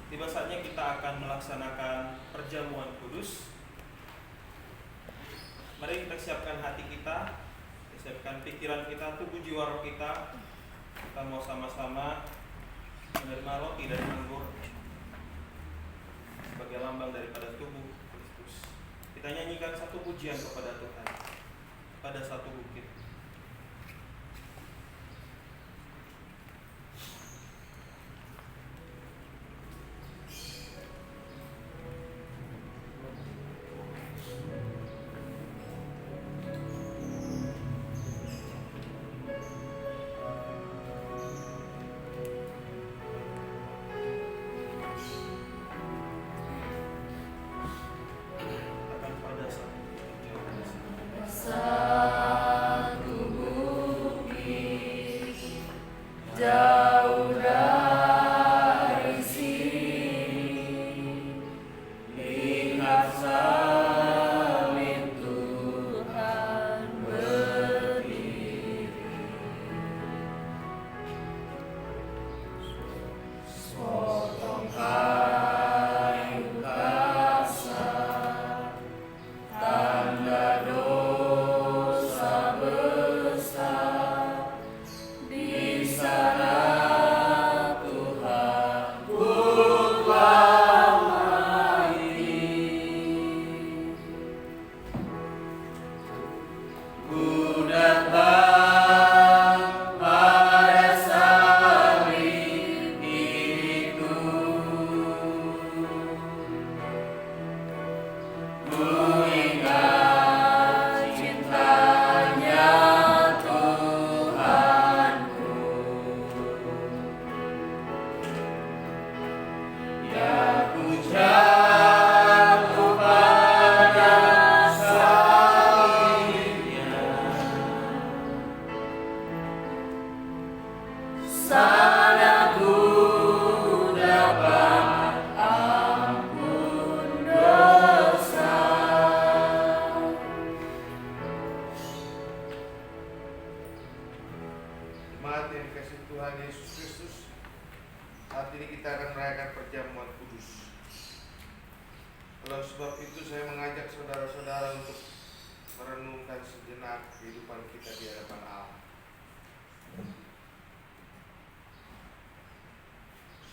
Tiba saatnya kita akan melaksanakan perjamuan kudus. Mari kita siapkan hati kita, siapkan pikiran kita, tubuh jiwa roh kita. Kita mau sama-sama menerima roti dan anggur sebagai lambang daripada tubuh Kristus. Kita nyanyikan satu pujian kepada Tuhan pada satu bukit.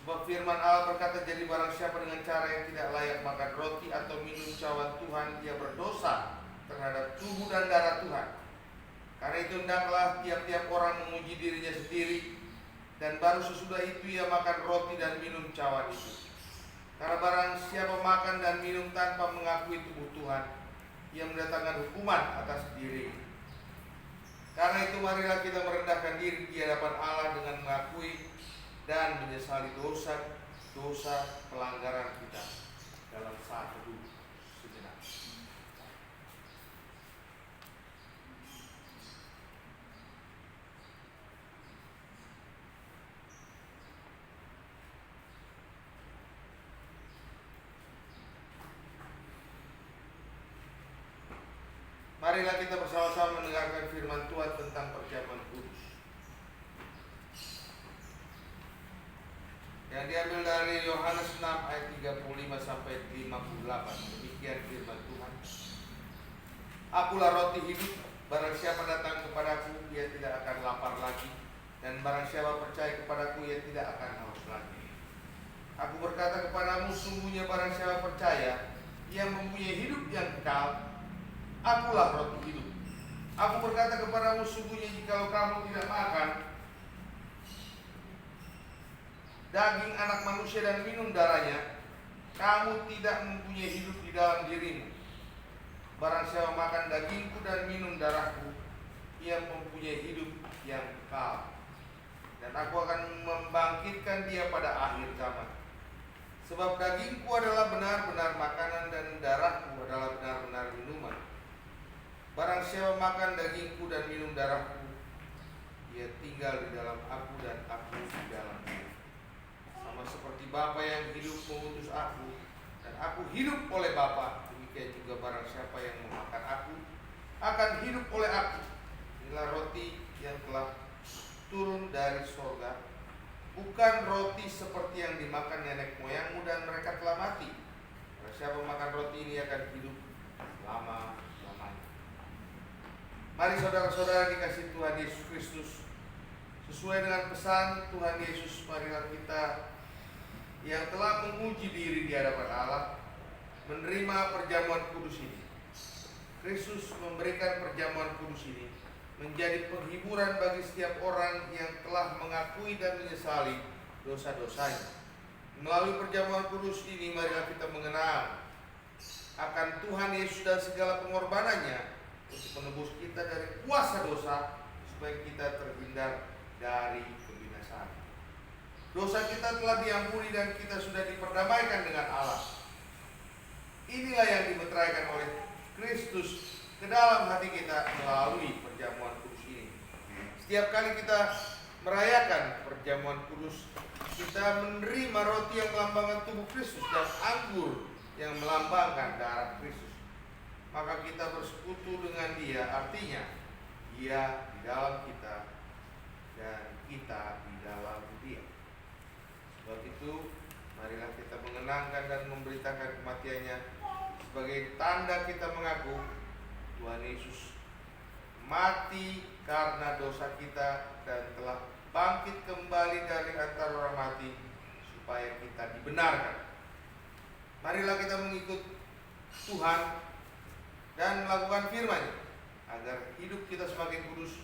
Sebab firman Allah berkata, jadi barang siapa dengan cara yang tidak layak makan roti atau minum cawan Tuhan, dia berdosa terhadap tubuh dan darah Tuhan. Karena itu hendaklah tiap-tiap orang memuji dirinya sendiri, dan baru sesudah itu ia makan roti dan minum cawan itu. Karena barang siapa makan dan minum tanpa mengakui tubuh Tuhan, ia mendatangkan hukuman atas diri. Karena itu marilah kita merendahkan diri di hadapan Allah dengan mengakui dan menyesali dosa pelanggaran kita dalam saat teduh sejenak. Marilah kita bersama-sama mendengarkan firman Tuhan tentang perjamuan kudus yang diambil dari Yohanes 6 ayat 35 sampai 58. Demikian firman Tuhan. Akulah roti hidup, barang siapa datang kepadaku, ia tidak akan lapar lagi, dan barang siapa percaya kepadaku, ia tidak akan haus lagi. Aku berkata kepadamu, sungguhnya barang siapa percaya, ia mempunyai hidup yang kekal. Akulah roti hidup. Aku berkata kepadamu, sungguhnya jikalau kamu tidak makan daging anak manusia dan minum darahnya, kamu tidak mempunyai hidup di dalam dirimu. Barang siapa makan dagingku dan minum darahku, ia mempunyai hidup yang kekal, dan aku akan membangkitkan dia pada akhir zaman. Sebab dagingku adalah benar-benar makanan dan darahku adalah benar-benar minuman. Barang siapa makan dagingku dan minum darahku, ia tinggal di dalam aku dan aku di dalam dia. Sama seperti Bapa yang hidup mengutus aku, dan aku hidup oleh Bapa, demikian juga barang siapa yang memakan aku akan hidup oleh aku. Inilah roti yang telah turun dari sorga, bukan roti seperti yang dimakan nenek moyangmu dan mereka telah mati. Barang siapa makan roti ini akan hidup lama-lamanya. Mari saudara-saudara dikasihi Tuhan Yesus Kristus, sesuai dengan pesan Tuhan Yesus, marilah kita yang telah menguji diri di hadapan Allah menerima perjamuan kudus ini. Kristus memberikan perjamuan kudus ini menjadi penghiburan bagi setiap orang yang telah mengakui dan menyesali dosa-dosanya. Melalui perjamuan kudus ini marilah kita mengenal akan Tuhan Yesus dan segala pengorbanannya untuk menebus kita dari kuasa dosa supaya kita terhindar dari kebinasaan. Dosa kita telah diampuni dan kita sudah diperdamaikan dengan Allah. Inilah yang dimeteraikan oleh Kristus ke dalam hati kita melalui perjamuan kudus ini. Setiap kali kita merayakan perjamuan kudus, kita menerima roti yang melambangkan tubuh Kristus dan anggur yang melambangkan darah Kristus. Maka kita bersekutu dengan Dia, artinya Dia di dalam kita dan kita di dalam Dia. Sebab itu, marilah kita mengenangkan dan memberitakan kematiannya sebagai tanda kita mengaku Tuhan Yesus mati karena dosa kita dan telah bangkit kembali dari antara orang mati supaya kita dibenarkan. Marilah kita mengikut Tuhan dan melakukan firman-Nya agar hidup kita semakin kudus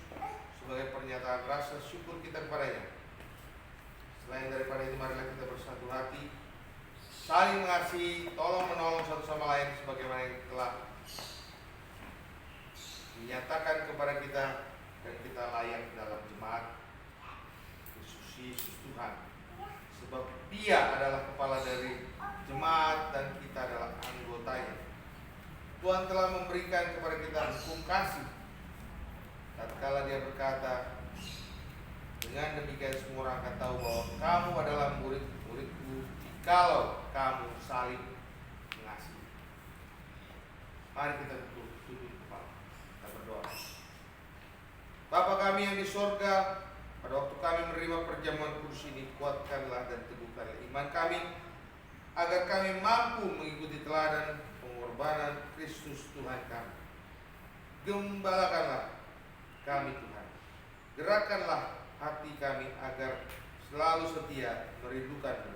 sebagai pernyataan rasa syukur kita kepada-Nya. Selain daripada itu, marilah kita bersatu hati, saling mengasihi, tolong menolong satu sama lain sebagaimana yang telah dinyatakan kepada kita, dan kita layak dalam jemaat Kristus Yesus Tuhan. Sebab Dia adalah kepala dari jemaat dan kita adalah anggotanya. Tuhan telah memberikan kepada kita hukum kasih tatkala Dia berkata, dengan demikian semua orang akan tahu bahwa kamu adalah murid-muridku kalau kamu saling mengasihi. Mari kita tunduk kepala, kita berdoa. Bapa kami yang di sorga, pada waktu kami menerima perjamuan kudus ini, kuatkanlah dan teguhkanlah iman kami, agar kami mampu mengikuti teladan pengorbanan Kristus Tuhan kami. Gembalakanlah kami Tuhan, gerakkanlah hati kami agar selalu setia merindukan-Mu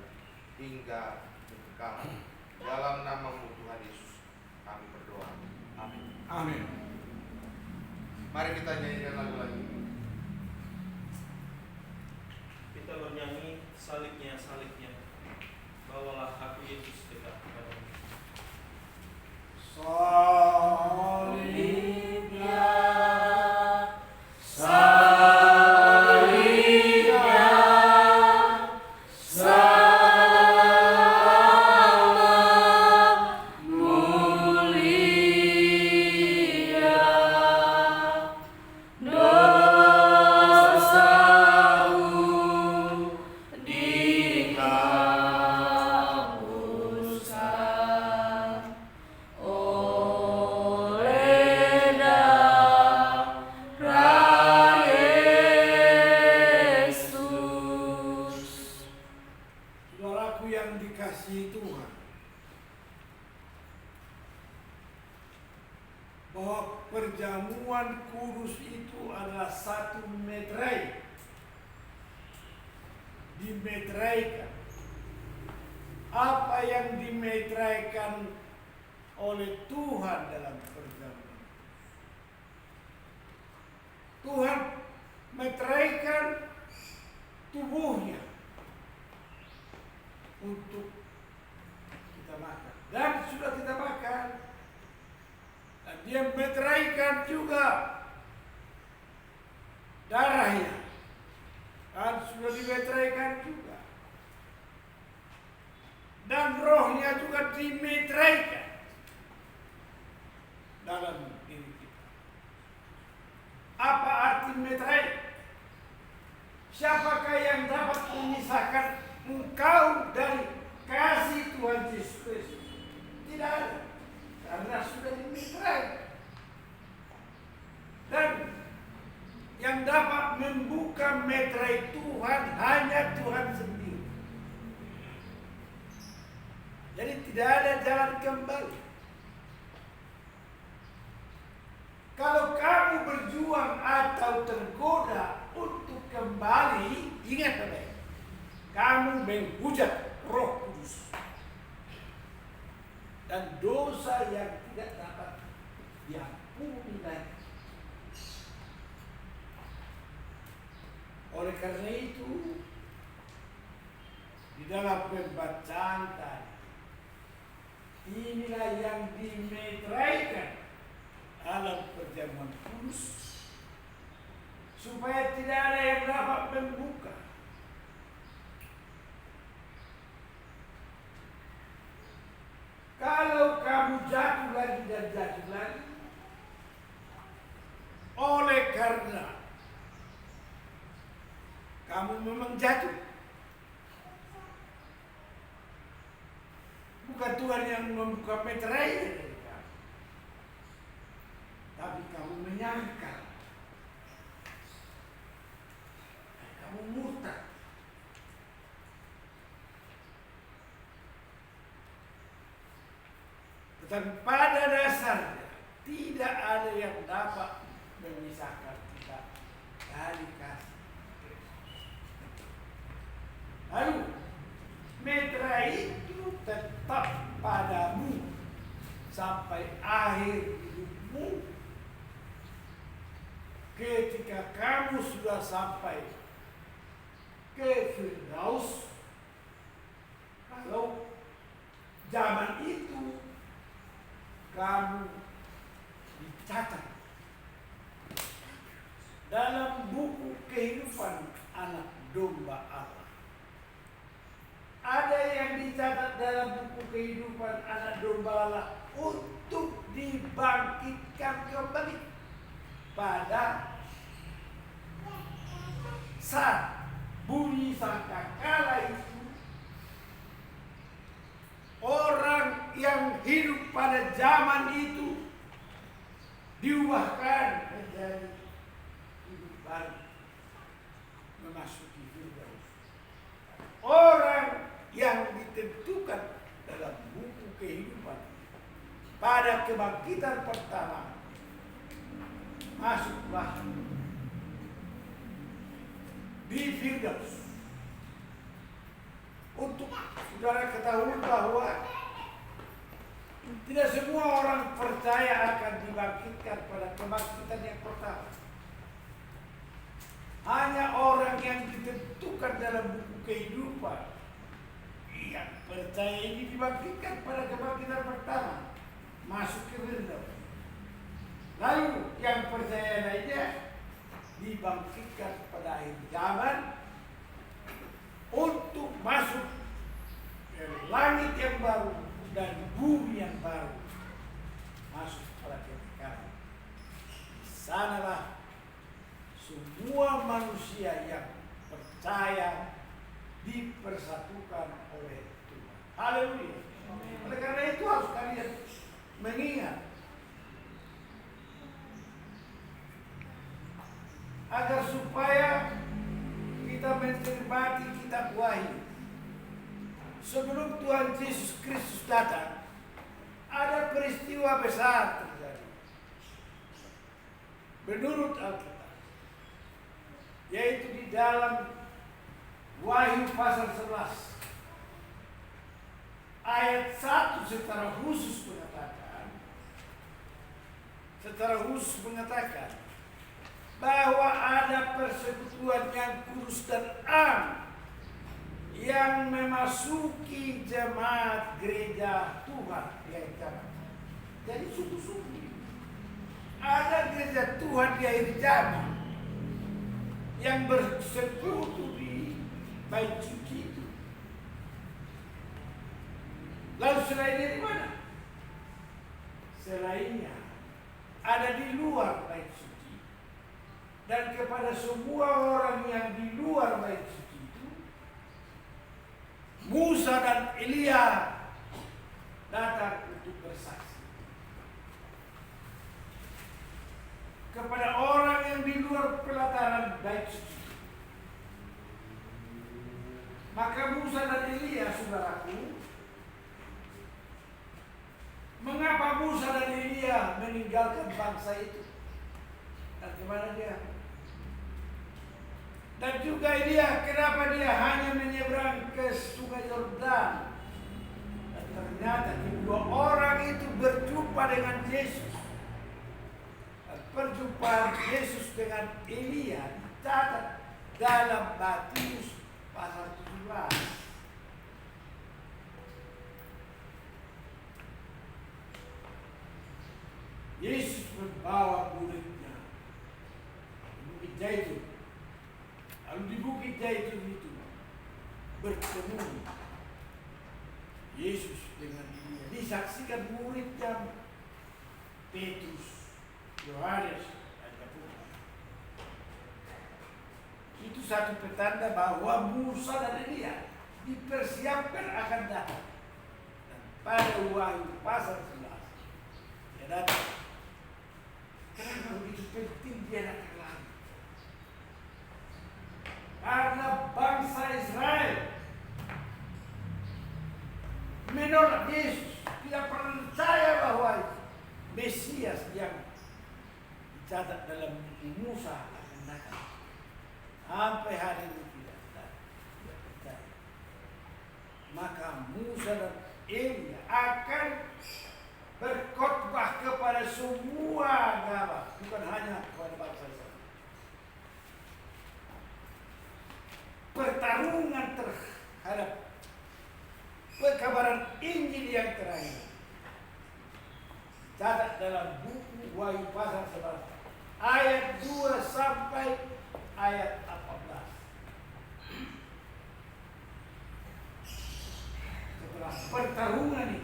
hingga kekal. Dalam nama-Mu Tuhan Yesus kami berdoa. Amin. Amin. Mari kita nyanyikan lagu lagi. Kita bernyanyi salibnya, salibnya. Bawalah aku Yesus dekat kepadamu. Salibnya, bahwa perjamuan kudus itu adalah satu meterai, dimeteraikan. Apa yang dimeteraikan oleh Tuhan dalam perjamuan? Tuhan meteraikan tubuhnya untuk kita makan, dan sudah kita makan. Dan Dia meteraikan juga darahnya, dan sudah dimeteraikan juga. Dan rohnya juga dimeteraikan dalam diri kita. Apa arti meterai? Siapakah yang dapat memisahkan engkau dari kasih Tuhan Yesus Kristus? Tidak ada, karena sudah dimeterai. Dan yang dapat membuka meterai Tuhan hanya Tuhan jalan kembali. Kalau kamu berjuang atau tergoda untuk kembali, ingat baik, kamu menghujat Roh Kudus. Dan dosa yang tidak dapat diampuni lagi. Oleh karena itu, di dalam pembacaan tadi, inilah yang dimeteraikan dalam perjamuan kudus, supaya tidak ada yang dapat membuka. Kalau kamu jatuh lagi dan jatuh lagi, oleh karena kamu memang jatuh, bukan Tuhan yang membuka meterai dari kamu, tapi kamu menyangkal, kamu murtad. Tetapi pada dasarnya tidak ada yang dapat memisahkan kita dari kasih. Lalu meterai itu tetap padamu sampai akhir hidupmu. Ketika kamu sudah sampai ke Firdaus, kalau zaman itu kamu dicatat dalam buku kehidupan anak domba Allah. Ada yang dicatat dalam buku kehidupan anak domba Allah untuk dibangkitkan kembali pada saat bunyi sangkakala itu. Orang yang hidup pada zaman itu diubahkan menjadi hidup baru, memasuki Firdaus. Orang yang ditentukan dalam buku kehidupan pada kebangkitan pertama, masuklah di Firdaus. Untuk saudara ketahui bahwa tidak semua orang percaya akan dibangkitkan pada kebangkitan yang pertama. Hanya orang yang ditentukan dalam buku kehidupan yang percaya ini dibangkitkan pada kebangkitan pertama, masuk ke Firdaus. Lalu yang percaya lainnya dibangkitkan pada akhir zaman untuk masuk ke langit yang baru dan bumi yang baru, masuk pada kekekalan. Di sanalah semua manusia yang percaya dipersatukan oleh Tuhan. Haleluya. Oleh karena itu harus kalian mengingat agar supaya kita mencermati kitab Wahyu. Sebelum Tuhan Yesus Kristus datang, ada peristiwa besar terjadi. Menurut Alkitab, yaitu di dalam Wahyu pasal 11 ayat 1 secara khusus mengatakan bahwa ada persekutuan yang kudus dan am yang memasuki jemaat gereja Tuhan di akhir zaman. Jadi sungguh-sungguh ada gereja Tuhan di akhir zaman yang bersekutu di bait suci itu. Lalu selainnya di mana? Selainnya ada di luar bait suci. Dan kepada semua orang yang di luar bait suci itu, Musa dan Elia datang untuk bersaksi. Kepada orang yang di luar pelataran bait suci, maka Musa dan Elia, saudaraku, Mengapa Musa dan Elia meninggalkan bangsa itu? Dan kemana dia? Dan juga Elia, kenapa dia hanya menyeberang ke sungai Yordan? Dan ternyata kedua orang itu berjumpa dengan Yesus. Dan perjumpaan Yesus dengan Elia dicatat dalam Matius pasal 17. Yesus membawa muridnya di Bukit Zaitun. Lalu di Bukit Zaitun itu bertemu Yesus dengan dia. Disaksikan muridnya Petrus, Yohanes, dan Yakobus. Itu satu petanda bahwa Musa dan Elia dipersiapkan akan datang. Dan pada Wahyu pasal 11 dia datang. Kenapa begitu penting dia datang lagi? Karena bangsa Israel menolak Yesus, tidak percaya bahwa Mesias yang dicatat dalam buku Musa akan datang. Sampai hari ini tidak percaya. Maka Musa dan Elia akan berkhotbah kepada semua agama, bukan hanya kepada bangsa Israel. Pertarungan terhadap pekabaran Injil yang terakhir catat dalam buku Wahyu pasal 11 ayat 2 sampai ayat 14. Setelah pertarungan ini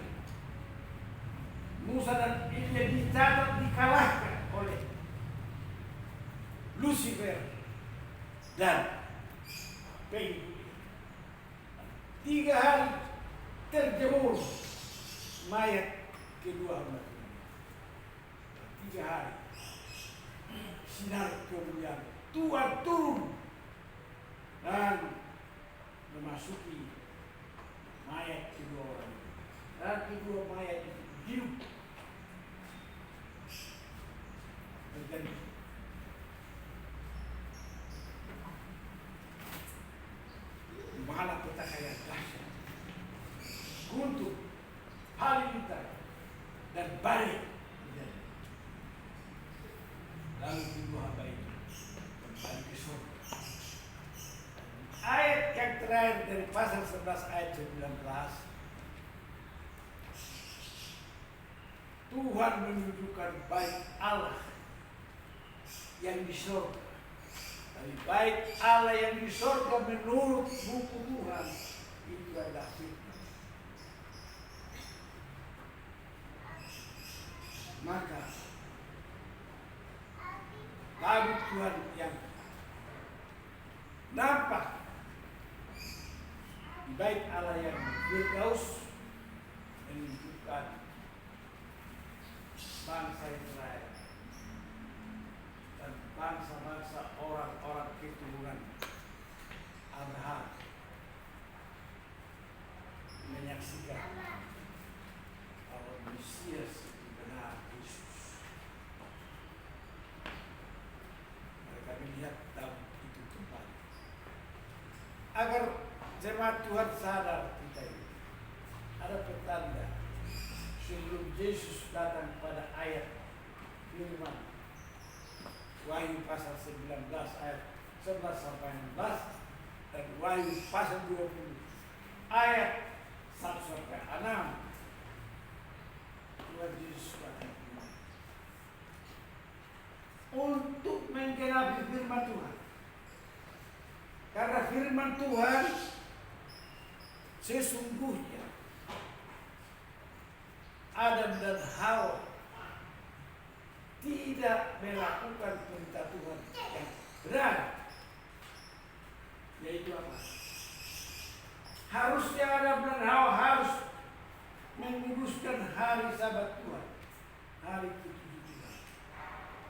Musa dan Elia dicatat dikalahkan oleh Lucifer dan penghulu. 3 hari terjemur mayat kedua hamba Tuhan. 3 hari sinar kemuliaan Tuhan turun dan memasuki mayat kedua orang itu. Dan kedua mayat itu hidup. Terjadi malapetaka yang dahsyat, guntur, halilintar, dan badai terjadi. Lalu kedua hamba itu kembali ke surga. Ayat yang terakhir dari pasal 11 ayat 19, Tuhan menunjukkan baik Allah yang di surga. Tapi baik Allah yang di surga menurut buku Tuhan itu adalah fitnah. Maka tabut Tuhan yang nampak di baik Allah yang Firdaus menunjukkan bangsa Israel dan bangsa-bangsa orang-orang keturunan Abraham menyaksikan bahwa Mesias itu benar Yesus. Mereka melihat tabut itu kembali. Agar jemaat Tuhan sadar kita ini ada petanda sebelum Yesus datang pada ayat firman Wahyu pasal 19 ayat 11 sampai 16 dan Wahyu pasal 20 ayat 1 sampai 6. Tuhan Yesus datang untuk menggenapi firman Tuhan. Karena firman Tuhan sesungguhnya Adam dan Hawa tidak melakukan perintah Tuhan yang benar. Yaitu apa? Harusnya Adam dan Hawa harus menguduskan hari Sabat Tuhan, hari ke-7 Tuhan.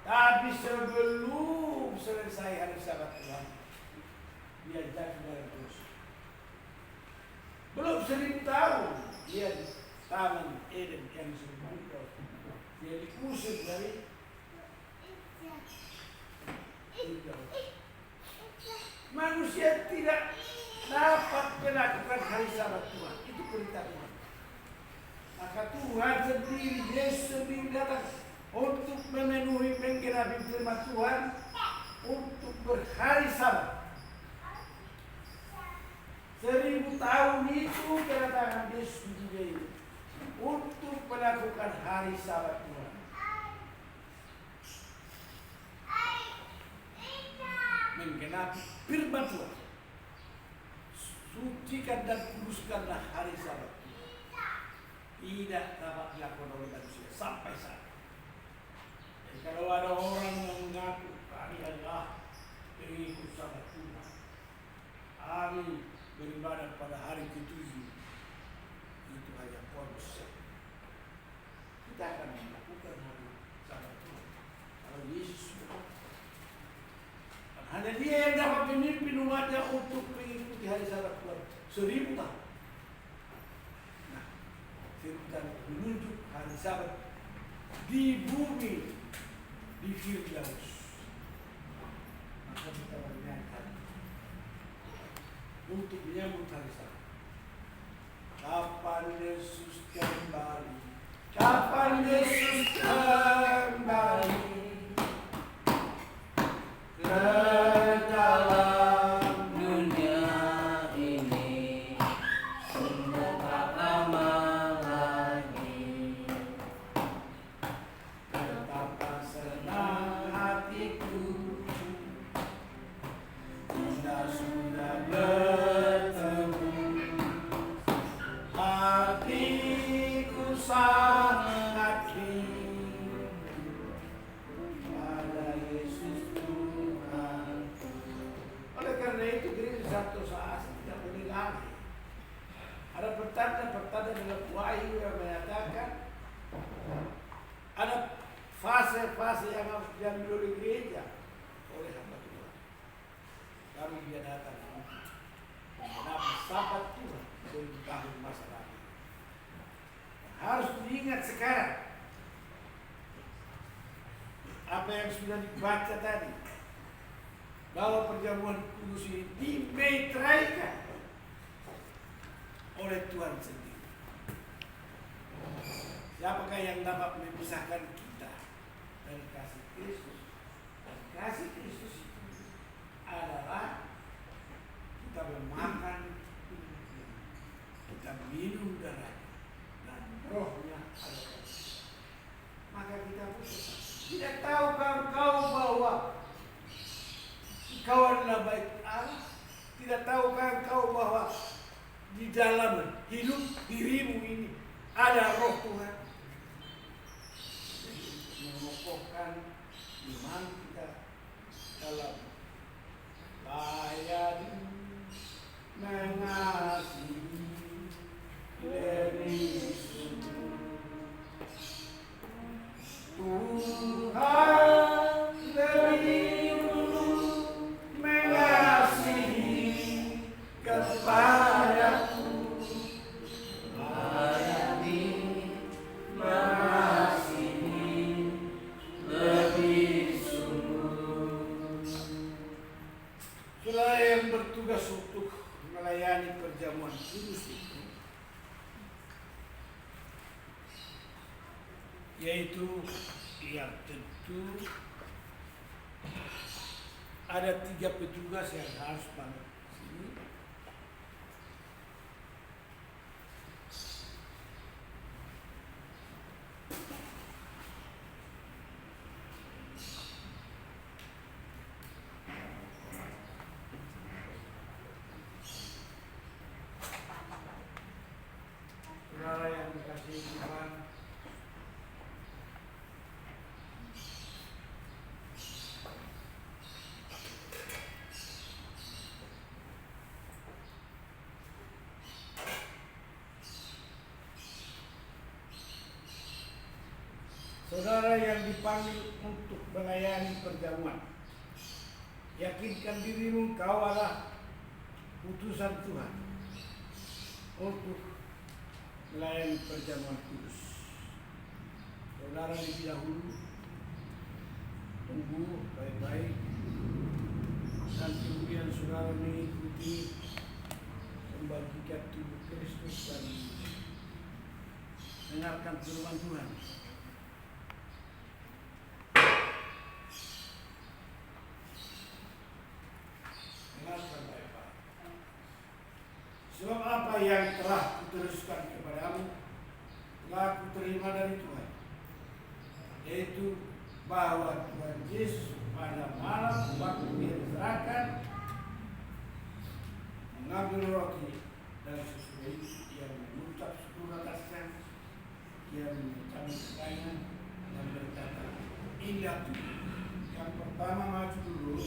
Tapi sebelum selesai hari Sabat Tuhan, dia jatuh dalam dosa. Belum 1000 tahun dia Taman Eden yang surga. Dia diusir dari surga. Manusia tidak dapat melakukan hari Sabat Tuhan. Itu perintah Tuhan. Maka Tuhan sendiri, Yesus sendiri datang untuk memenuhi menggenapi firman Tuhan untuk berhari Sabat. 1000 tahun itu kedatangan Yesus di dunia ini untuk melakukan hari Sabat Tuhan. Menggenapi firman Tuhan. Sucikan dan kuduskanlah hari Sabat Tuhan. Tidak dapat dilakukan oleh manusia sampai saat ini. Jadi kalau ada orang yang mengaku kami adalah pengikut Sabat Tuhan, kami beribadah pada hari ke-7, itu hanya konsep. Kita akan melakukan hari Sabat Tuhan kalau Yesus berkata. Hanya dia yang dapat memimpin umatnya untuk mengikuti hari Sabat Tuhan 1000 tahun. Nah, kita menunjuk hari Sabat di bumi, di Firdaus. Maka kita mengingatkan untuk menyambut hari Sabat. Kapan Yesus kembali? Kapan Yesus kembali? Ke dalam dunia ini sudah tak lama lagi. Betapa senang hatiku kita sudah bertemu. Hatiku sangat rindu pada Yesus Tuhan. Oleh karena itu gereja satu saat tidak boleh lagi. Ada pertanda-pertanda dalam wahyu yang menyatakan ada fase-fase yang harus diambil oleh gereja oleh hamba Tuhan. Kami dia datang mengenai Sabat Tuhan untuk tahun masa lalu. Harus diingat sekarang apa yang sudah dibaca tadi, bahwa perjamuan kudus ini dimeteraikan oleh Tuhan sendiri. Siapakah yang dapat memisahkan kita dari kasih Kristus? Dan kasih Kristus itu adalah kita memakan tubuhnya, kita minum darahnya, dan rohnya adalah. Maka kita berdoa. Tidak tahukah engkau bahwa engkau adalah bait Allah? Tidak tahukah engkau bahwa di dalam hidup dirimu ini ada roh Tuhan? Jadi mengokohkan iman kita dalam layan mengasihi lebih sungguh. Tuhan lebih dulu mengasihi kepadaku, layani mengasihi lebih sungguh. Saudara yang bertugas untuk melayani perjamuan kudus itu, yaitu yang tentu ada 3 petugas yang harus bangun sini. Saudara yang dikasihi Tuhan, saudara yang dipanggil untuk melayani perjamuan, yakinkan dirimu kau adalah utusan Tuhan untuk melayani perjamuan kudus. Saudara lebih dahulu tunggu baik-baik dan kemudian saudara mengikuti membagikan tubuh Kristus dan dengarkan firman Tuhan. Dengarkan baik-baik. Sebab apa yang telah kuteruskan kepadamu telah kuterima dari Tuhan, yaitu bahwa Tuhan Yesus pada malam waktu dia diserahkan mengambil roti dan sesudah itu ia mengucap syukur atasnya, ia mencabutkannya dan berkata, inilah tubuh. Yang pertama maju dulu,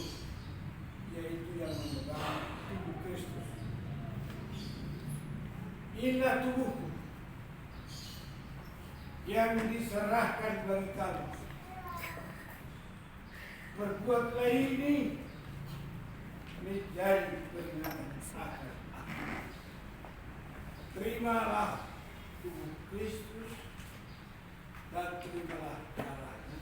yaitu yang memegang tubuh Kristus. Inilah tubuhku yang diserahkan bagi kamu. Berbuatlah ini menjadi peringatan akan aku. Terimalah tubuh Kristus dan terimalah darahnya.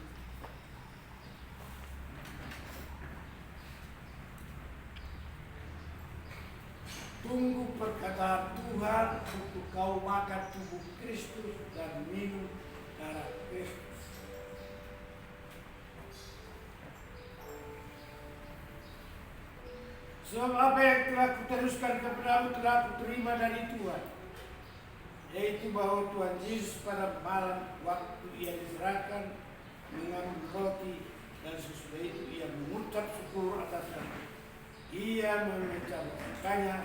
Tunggu perkataan Tuhan untuk kau makan tubuh Kristus dan minum darah Kristus. Sebab apa yang telah kuteruskan kepadamu telah kuterima dari Tuhan, yaitu bahwa Tuhan Yesus pada malam waktu ia diserahkan mengambil roti dan sesudah itu ia mengucap syukur atasnya. Ia memecah-mecahkannya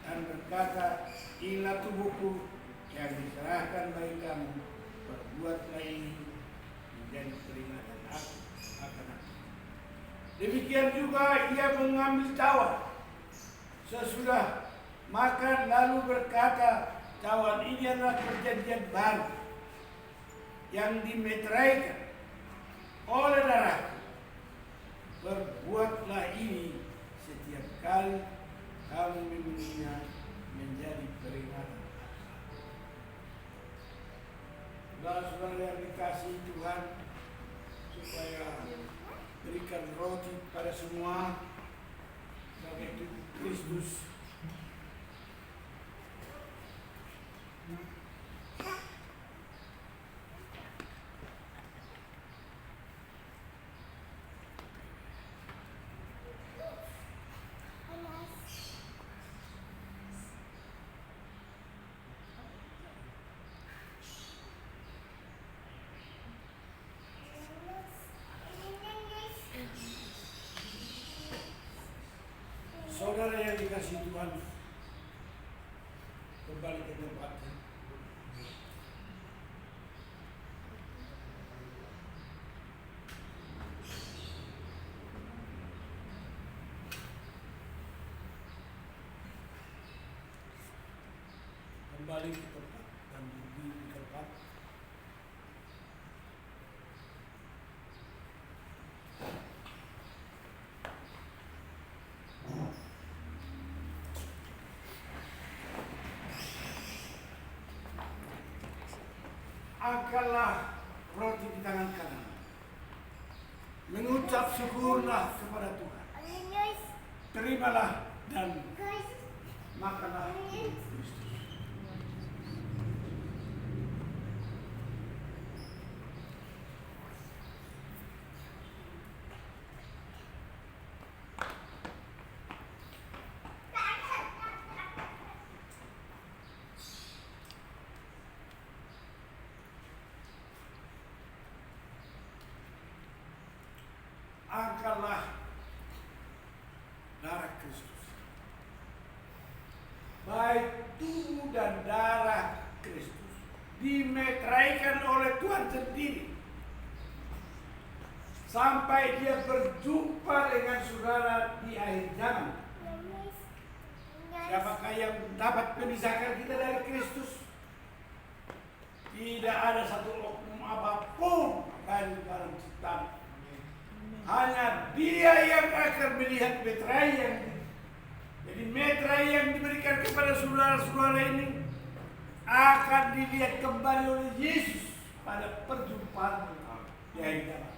dan berkata, inilah tubuhku yang diserahkan bagi kamu. Perbuatlah ini menjadi peringatan aku akan aku. Demikian juga ia mengambil cawan sesudah makan lalu berkata, cawan ini adalah perjanjian baru yang dimeteraikan oleh darahku. Berbuatlah ini setiap kali kamu meminumnya menjadi peringatan. Saudara-saudara yang dikasihi Tuhan, supaya berikan roti pada semua sebagai tubuh Kristus. Saudara yang dikasihi Tuhan, kembali ke tempatnya. Kembali ke tempat dan duduk di tempat. Angkatlah roti di tangan kanan. Mengucap syukurlah kepada Tuhan. Terimalah dan makanlah Kristus. Angkatlah darah Kristus. Baik tubuh dan darah Kristus dimeteraikan oleh Tuhan sendiri sampai dia berjumpa dengan saudara di akhir zaman. Siapakah yang dapat memisahkan kita dari Kristus? Tidak ada satu oknum apapun dari dalam ciptaan. Hanya Dia yang akan melihat meterai yang jadi meterai yang diberikan kepada saudara-saudara ini akan dilihat kembali oleh Yesus pada perjumpaan yang indah.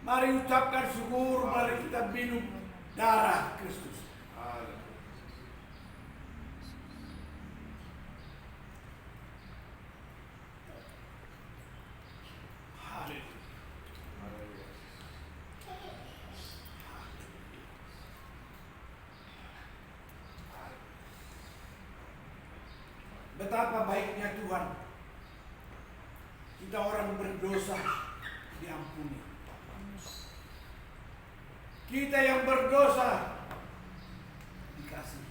Mari ucapkan syukur, mari kita minum darah Kristus. Betapa baiknya Tuhan. Kita orang berdosa diampuni. Kita yang berdosa dikasihi.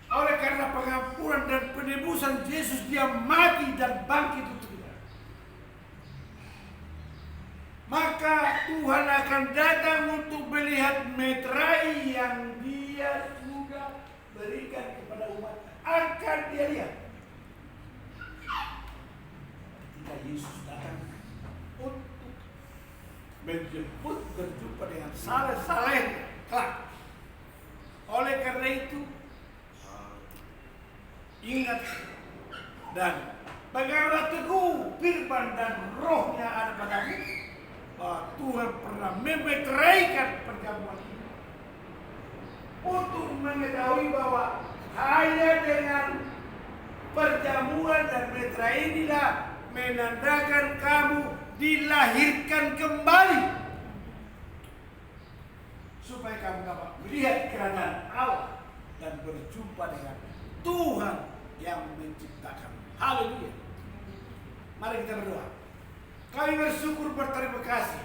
Oleh karena pengampunan dan penebusan Yesus, dia mati dan bangkit untuk kita. Maka Tuhan akan datang untuk melihat meterai yang dia sudah berikan kepada umat. Akan dia lihat. Ketika Yesus datang untuk menjemput berjumpa dengan saleh-saleh kelak. Oleh karena itu, ingat dan peganglah teguh firman dan rohnya ada padamu, bahwa Tuhan pernah memeteraikan perjamuan ini untuk mengetahui bahwa hanya dengan perjamuan dan meterai inilah menandakan kamu dilahirkan kembali, supaya kamu dapat melihat keadaan Allah dan berjumpa dengan Tuhan yang menciptakan. Haleluya. Mari kita berdoa. Kami bersyukur, berterima kasih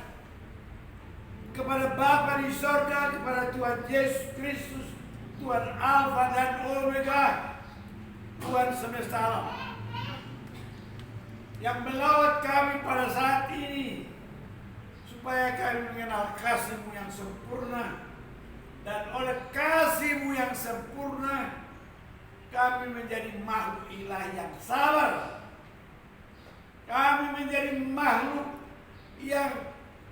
kepada Bapa di sorga, kepada Tuhan Yesus Kristus, Tuhan Alfa dan Omega, Tuhan semesta alam, yang melawat kami pada saat ini, supaya kami mengenal kasih-Mu yang sempurna, dan oleh kasih-Mu yang sempurna kami menjadi makhluk ilahi yang sabar. Kami menjadi makhluk yang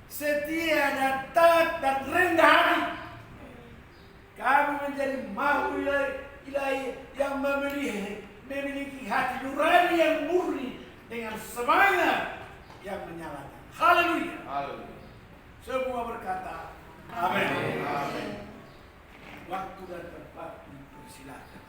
setia dan taat dan rendah hati. Kami menjadi makhluk ilahi yang memiliki hati nurani yang murni dengan semangat yang menyalakan. Haleluya. Semua berkata amin. Amin. Waktu dan tempat dipersilakan.